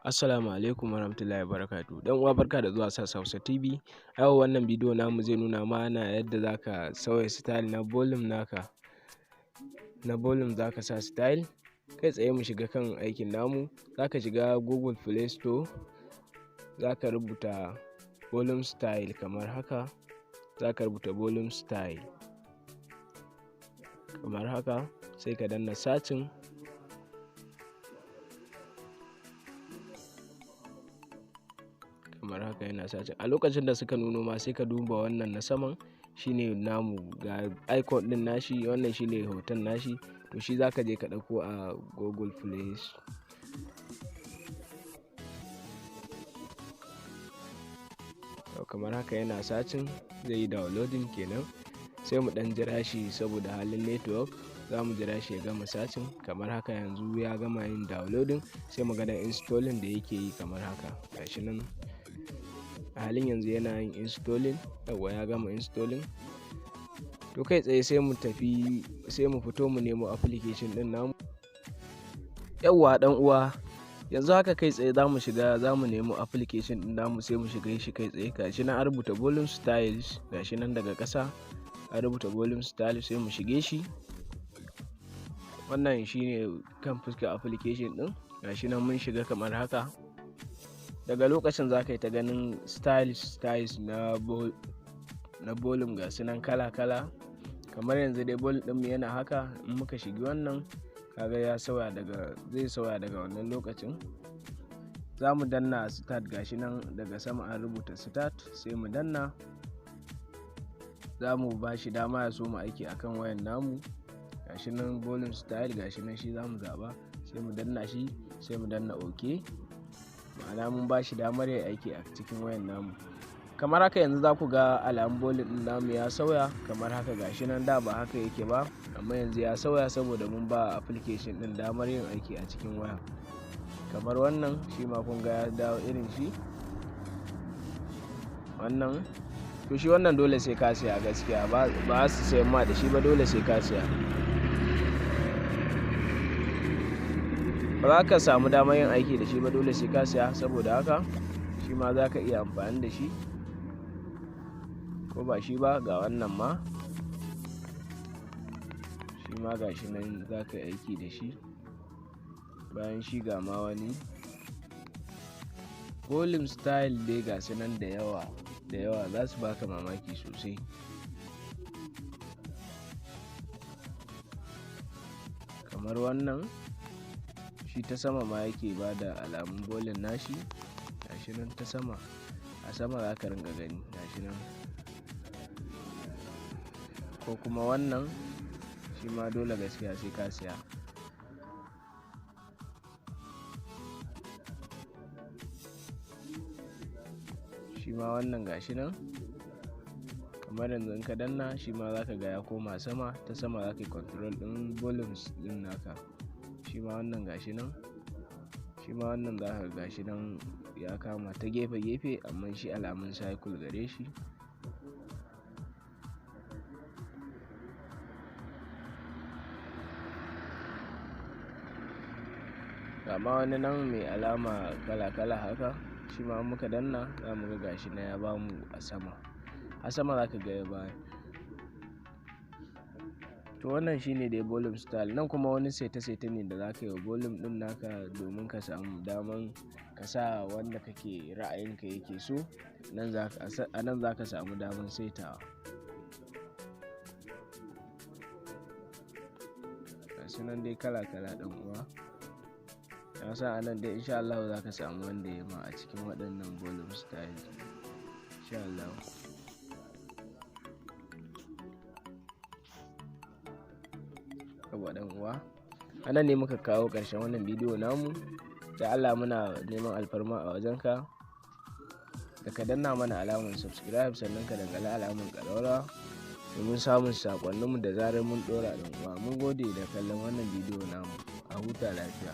Assalamu alaikum warahmatullahi wabarakatuh. Dan uwa barka da zuwa SAS Hausa TV. Yau wannan bidiyo namu zai nuna mana yadda zaka sauya style na volume naka. Na volume zaka sa style. Kai tsaye mu shiga kan aikin namu. Zaka shiga Google Play Store. Zaka rubuta volume style kamar haka. Zaka rubuta volume style kamar haka, sai ka danna searching. Kamar haka yana sace a lokacin da suka nuno ma sai ka duba wannan na saman shine namu, ga icon din nashi, wannan shine hoton nashi, to shi zaka je ka dauko a Google Play. Kamar haka yana sacin, zai yi downloading kenan, sai mu dan jira shi saboda halin network. Za mu jira shi ya gama sacin. Kamar haka yanzu ya gama yin downloading, sai mu ga da installing da yake yi kamar haka. Gashi nan a halin yanzu yana yin installing. Yawwa ya gama installing. To kai tsaye sai mu tafi, sai mu fito mu nemo application din namu. Yawwa dan uwa, yanzu haka kai tsaye za mu shiga, za mu nemo application din namu, sai mu shiga shi kai tsaye. Gashi nan an rubuta volume styles, gashi nan daga ƙasa an rubuta volume styles, sai mu shige shi. Wannan shine kan fuskar application din. Gashi nan mun shiga kamar haka. Daga lokacin za ka yi ta ganin styles na volume ga sunan kala-kala. Kamar yanzu dai volume ɗinmu yana haka. In muka shigi wannan, kaga ya sauya daga, zai sauya daga wannan lokacin. Za mu danna start, gashi nan daga sama an rubuta start, sai mu danna. Za mu ba shi dama ya so mu aiki akan wayan namu. Gashi nan volume style, gashi nan shi za mu zaba, sai mu danna shi, sai mu danna OK. Ma'ana mun ba shi damar ya aiki a cikin wayan namu. Kamar haka yanzu za ku ga alamun volume din namu ya sauya kamar haka. Gashi nan da ba haka yake ba, amma yanzu ya sauya saboda mun ba application din damar yin aiki a cikin waya. Kamar wannan shi ma kun ga ya dawo irin shi wannan. To shi wannan dole sai ka siya gaskiya, ba su sayan ma da shi ba, dole sai ka siya. Ba za ka samu damar yin aiki da shi ba, dole sai ka siya. Saboda haka shi ma za ka iya amfani da shi, ko ba shi ba ga wannan ma, shi ma ga shi nan za ka yi aiki da shi. Bayan shi ga ma wani volume style dai ga su nan da yawa za su baka mamaki sosai. Kamar wannan shi ta sama ma yake ba da alamun volume nashi. Gashi nan ta sama, a sama za ka ringa gani, gashi nan. Ko kuma wannan shi ma dole gaskiya sai ka siya. Shi ma wannan gashi nan, kamar yanzu in ka danna shi ma za ka ga ya koma sama. Ta sama za ka yi control ɗin volumes ɗin naka. Shi ma wannan gashi nan, shi ma wannan za ka gashi nan ya kama ta gefe-gefe, amma shi alamun cycle gare shi. Amma wani nan mai alama kala-kala haka, shi ma muka danna za mu ga gashi na ya bamu a sama. A sama za ka ga ya baya. To wannan shine dai volume style. Nan kuma wani saita-saita ne da za ka yi wa volume din naka domin ka samu daman ka sa wanda kake ra'ayinka yake so. A nan za ka samu daman saitawa. Gashi nan dai kala-kala ɗan uwa. Na sa anan dai insha Allah za ka samu wanda ya ma a cikin waɗannan volume style insha Allah. Dan uwa, anan ne muka kawo ƙarshen wannan bidiyo namu. Da Allah muna neman alfarma a wajenka da ka danna mana alamar subscribe, sannan ka dangala alamar ƙararrawa domin samun saƙonninmu da zarar mun ɗora. Dan uwa, mun gode da kallon wannan bidiyo namu. A huta lafiya.